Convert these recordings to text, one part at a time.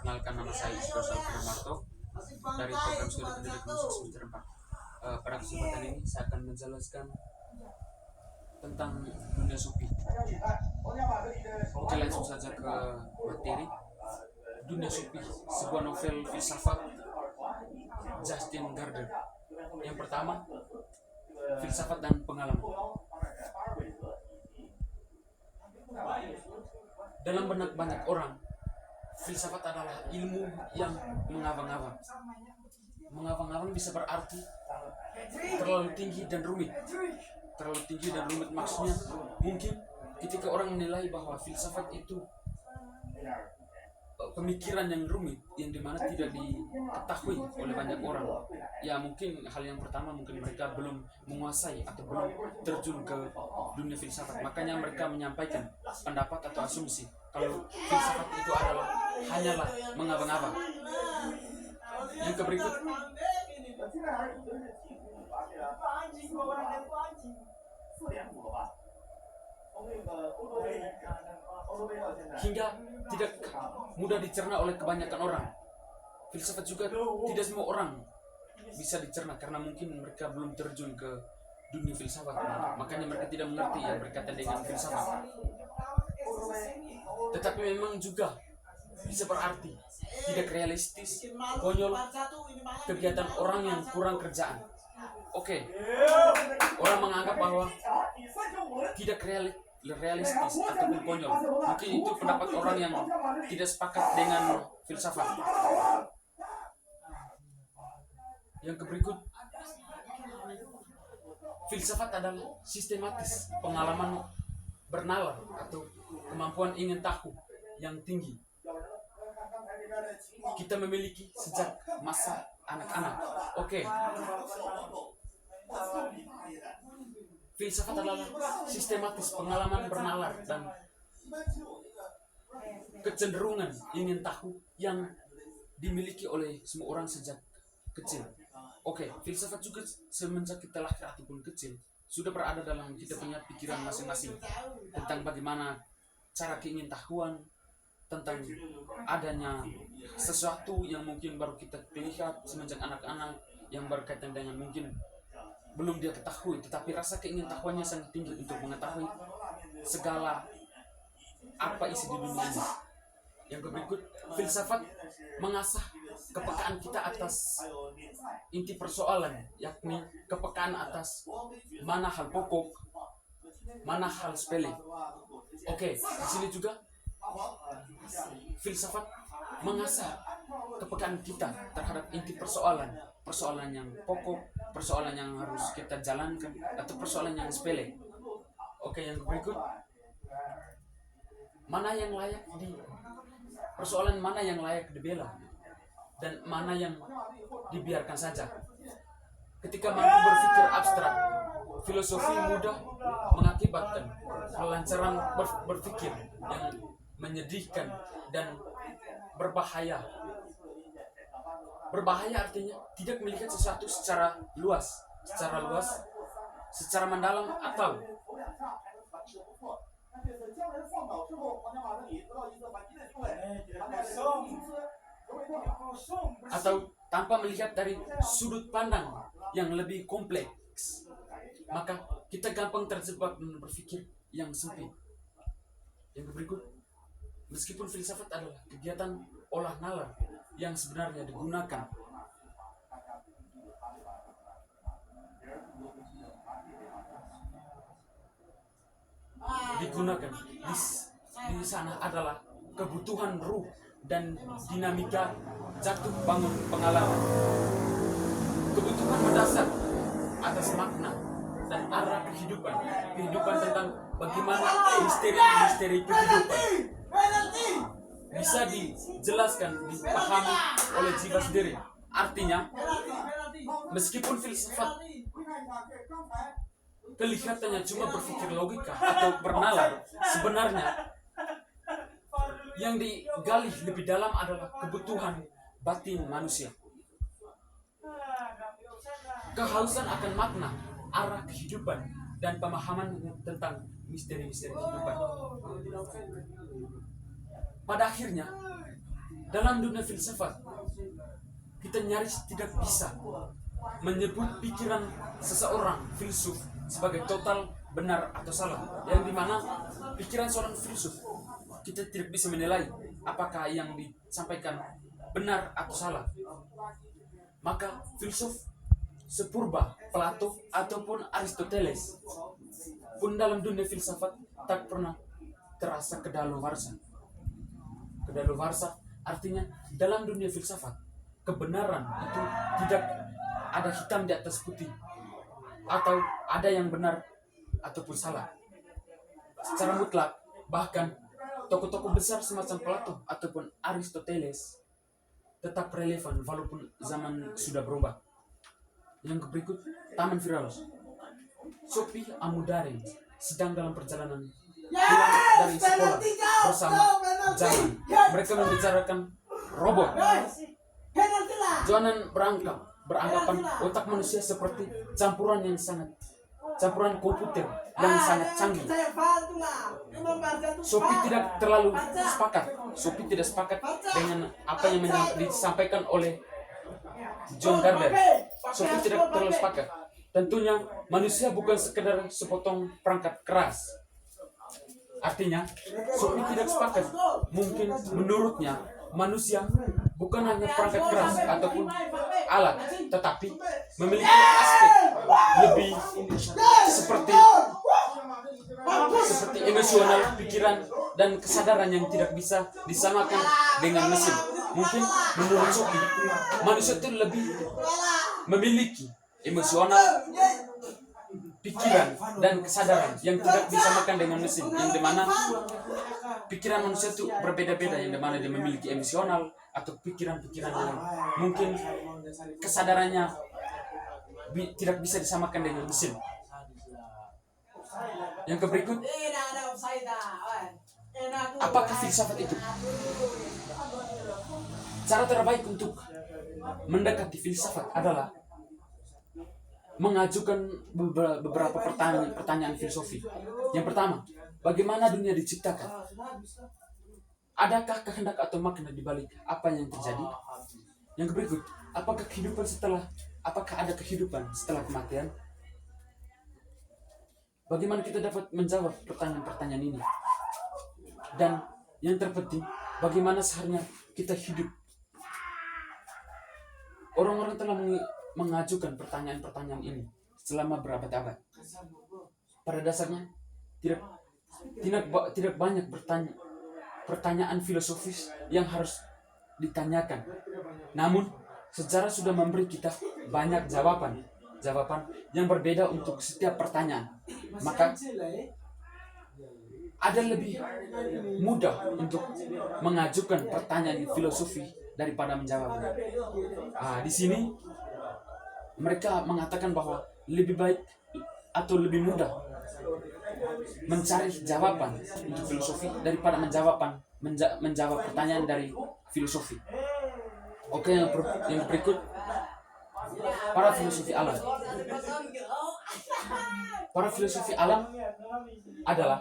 Perkenalkan, nama saya Isdor Salvino Marto dari program studi pendidikan khusus semester 4. Pada kesempatan ini saya akan menjelaskan tentang dunia sufi. Oke, langsung saja ke materi. Dunia sufi, sebuah novel filsafat Justin Gardner. Yang pertama, filsafat dan pengalaman. Dalam benak banyak orang, filsafat adalah ilmu yang mengabang-abang. Mengabang-abang bisa berarti terlalu tinggi dan rumit. Terlalu tinggi dan rumit maksudnya mungkin ketika orang menilai bahwa filsafat itu pemikiran yang rumit, yang dimana tidak diketahui oleh banyak orang. Ya mungkin hal yang pertama, mungkin mereka belum menguasai atau belum terjun ke dunia filsafat. Makanya mereka menyampaikan pendapat atau asumsi kalau filsafat itu adalah hanyalah mengabang-abang. Yang berikut, hingga tidak mudah dicerna oleh kebanyakan orang. Filsafat juga tidak semua orang bisa dicerna karena mungkin mereka belum terjun ke dunia filsafat. Makanya mereka tidak mengerti yang berkaitan dengan filsafat. Tetapi memang juga bisa berarti tidak realistis, konyol, kegiatan orang yang kurang kerjaan. Oke, orang menganggap bahwa tidak realistis ataupun konyol. Mungkin itu pendapat orang yang tidak sepakat dengan filsafat. Yang berikut, filsafat adalah sistematis pengalaman bernalar atau kemampuan ingin tahu yang tinggi. Kita memiliki sejak masa anak-anak. Oke. Filsafat adalah sistematis pengalaman bernalar dan kecenderungan ingin tahu yang dimiliki oleh semua orang sejak kecil. Oke, filsafat juga semenjak kita lahir ataupun kecil sudah berada dalam kita punya pikiran masing-masing tentang bagaimana cara keingintahuan, tentang adanya sesuatu yang mungkin baru kita lihat semenjak anak-anak yang berkaitan dengan mungkin belum dia ketahui, tetapi rasa keingintahuannya sangat tinggi untuk mengetahui segala apa isi di dunia ini. Yang berikut, filsafat mengasah kepekaan kita atas inti persoalan, yakni kepekaan atas mana hal pokok, mana hal sepele. Oke, di sini juga filsafat mengasah kepekaan kita terhadap inti persoalan, persoalan yang pokok, persoalan yang harus kita jalankan, atau persoalan yang sepele. Oke, yang berikut, mana yang layak persoalan mana yang layak dibela dan mana yang dibiarkan saja. Ketika mampu berpikir abstrak, filosofi mudah mengakibatkan kelancaran berpikir yang menyedihkan dan berbahaya. Berbahaya artinya tidak melihat sesuatu secara luas, secara mendalam, atau tanpa melihat dari sudut pandang yang lebih kompleks. Maka kita gampang terjebak berpikir yang sempit. Yang berikut, meskipun filsafat adalah kegiatan olah nalar yang sebenarnya digunakan di sana adalah kebutuhan ruh dan dinamika jatuh bangun pengalaman, kebutuhan mendasar atas makna dan arah kehidupan tentang bagaimana misteri kehidupan bisa dijelaskan, dipahami oleh jiwa sendiri. Artinya, meskipun filsafat kelihatannya cuma berpikir logika atau bernalar, sebenarnya yang digali lebih dalam adalah kebutuhan batin manusia. Kehausan akan makna, arah kehidupan, dan pemahaman tentang misteri-misteri kehidupan. Pada akhirnya, dalam dunia filsafat kita nyaris tidak bisa menyebut pikiran seseorang filsuf sebagai total benar atau salah, yang dimana pikiran seorang filsuf kita tidak bisa menilai apakah yang disampaikan benar atau salah. Maka filsuf sepurba Plato ataupun Aristoteles pun dalam dunia filsafat tak pernah terasa kedaluwarsa. Kedaluwarsa artinya dalam dunia filsafat kebenaran itu tidak ada hitam di atas putih, atau ada yang benar ataupun salah secara mutlak. Bahkan tokoh-tokoh besar semacam Plato ataupun Aristoteles tetap relevan walaupun zaman sudah berubah. Yang berikut, Taman Firdaus. Sophie Amudari sedang dalam perjalanan pulang dari sekolah bersama Janan. Mereka membicarakan robot. Janan beranggapan otak manusia seperti campuran komputer yang sangat canggih. Sophie tidak terlalu sepakat. Sophie tidak sepakat dengan apa yang disampaikan oleh John Gardner. Sophie tidak terlalu sepakat. Tentunya manusia bukan sekedar sepotong perangkat keras. Artinya, Sophie tidak sepakat. Mungkin menurutnya manusia bukan hanya perangkat keras ataupun alat, tetapi memiliki aspek lebih seperti emosional, pikiran, dan kesadaran yang tidak bisa disamakan dengan mesin. Mungkin menurut Sophie, manusia itu lebih memiliki emosional, pikiran, dan kesadaran yang tidak disamakan dengan mesin, yang dimana pikiran manusia itu berbeda-beda, yang dimana dia memiliki emosional atau pikiran-pikiran yang mungkin kesadarannya tidak bisa disamakan dengan mesin. Yang berikut, apakah filsafat itu? Cara terbaik untuk mendekati filsafat adalah mengajukan beberapa pertanyaan filosofi. Yang pertama, bagaimana dunia diciptakan? Adakah kehendak atau makna di balik apa yang terjadi? Yang berikut, apakah ada kehidupan setelah kematian? Bagaimana kita dapat menjawab pertanyaan-pertanyaan ini? Dan yang terpenting, bagaimana seharusnya kita hidup? Orang-orang telah mengajukan pertanyaan-pertanyaan ini selama berabad-abad. Pada dasarnya tidak banyak pertanyaan filosofis yang harus ditanyakan. Namun sejarah sudah memberi kita banyak jawaban yang berbeda untuk setiap pertanyaan. Maka ada lebih mudah untuk mengajukan pertanyaan filosofi daripada menjawabnya. Di sini mereka mengatakan bahwa lebih baik atau lebih mudah mencari jawaban untuk filosofi daripada menjawab pertanyaan dari filosofi. Oke, yang berikut, para filosofi alam. Para filosofi alam adalah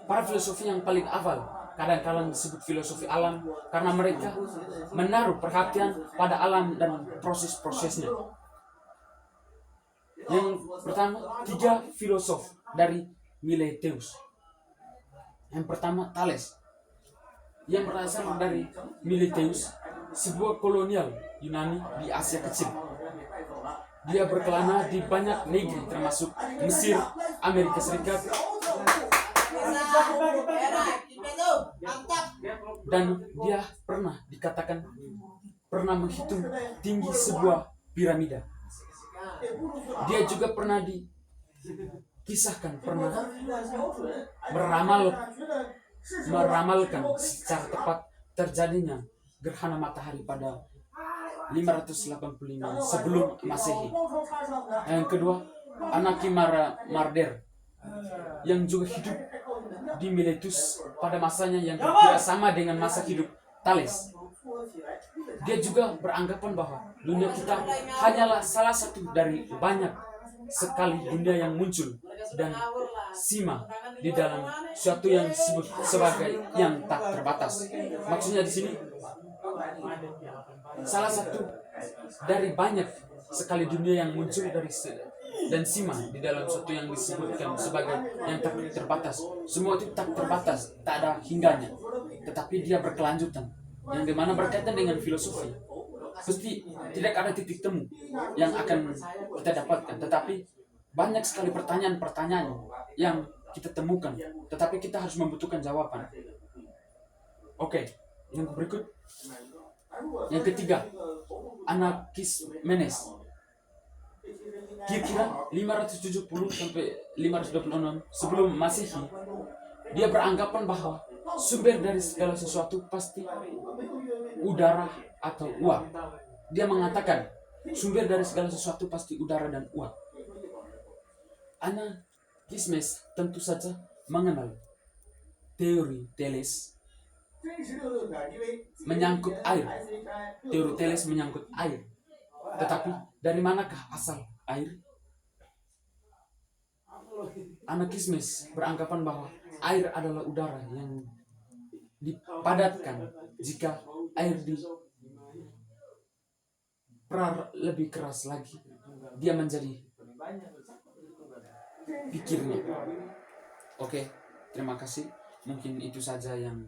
para filosofi yang paling awal. Kadang-kadang disebut filosofi alam karena mereka menaruh perhatian pada alam dan proses-prosesnya. Yang pertama, 3 filosof dari Miletus. Yang pertama, Thales, yang berasal dari Miletus, sebuah kolonial Yunani di Asia Kecil. Dia berkelana di banyak negeri termasuk Mesir, Amerika Serikat, dan dia pernah menghitung tinggi sebuah piramida. Dia juga pernah dikisahkan pernah meramalkan secara tepat terjadinya gerhana matahari pada 585 sebelum Masehi. Yang kedua, Anaki Marder, yang juga hidup di Miletus pada masanya yang tidak sama dengan masa hidup Thales. Dia juga beranggapan bahwa dunia kita hanyalah salah satu dari banyak sekali dunia yang muncul dan sima di dalam suatu yang disebut sebagai yang tak terbatas. Maksudnya di sini salah satu dari banyak sekali dunia yang muncul dari dan sima di dalam suatu yang disebutkan sebagai yang tak terbatas. Semua itu tak terbatas, tak ada hingganya, tetapi dia berkelanjutan, yang dimana berkaitan dengan filosofi. Pasti tidak ada titik temu yang akan kita dapatkan, tetapi banyak sekali pertanyaan-pertanyaan yang kita temukan, tetapi kita harus membutuhkan jawaban. Oke, yang berikut, yang ketiga, Anaximenes. Kira-kira 570 sampai 526 sebelum Masehi, dia beranggapan bahwa sumber dari segala sesuatu pasti udara atau uap. Dia mengatakan sumber dari segala sesuatu pasti udara dan uap. Anaximenes tentu saja mengenal teori Thales menyangkut air. Teori Thales menyangkut air. Tetapi dari manakah asal air? Anaximenes beranggapan bahwa air adalah udara yang dipadatkan jika air diperar lebih keras lagi, dia menjadi pikirnya. Oke, terima kasih. Mungkin itu saja yang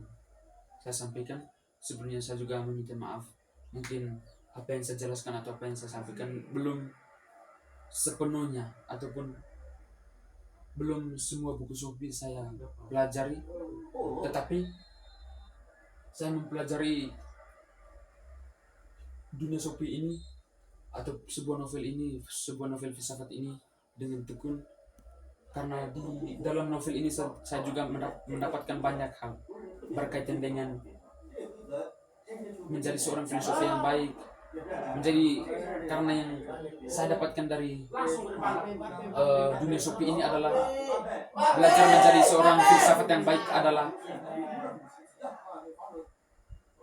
saya sampaikan. Sebelumnya saya juga meminta maaf. Mungkin apa yang saya jelaskan atau apa yang saya sampaikan belum sepenuhnya ataupun belum semua buku Sophie saya pelajari, tetapi saya mempelajari dunia Sophie ini atau sebuah novel filsafat ini dengan tekun, karena di dalam novel ini saya juga mendapatkan banyak hal berkaitan dengan menjadi seorang filosof yang baik. Karena yang saya dapatkan dari dunia Sophie ini adalah belajar menjadi seorang filsafat yang baik adalah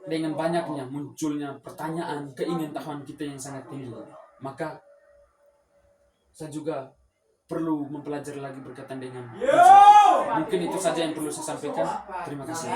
dengan banyaknya munculnya pertanyaan, keingintahuan kita yang sangat tinggi. Maka saya juga perlu mempelajari lagi berkaitan dengan filsafat. Mungkin itu saja yang perlu saya sampaikan. Terima kasih.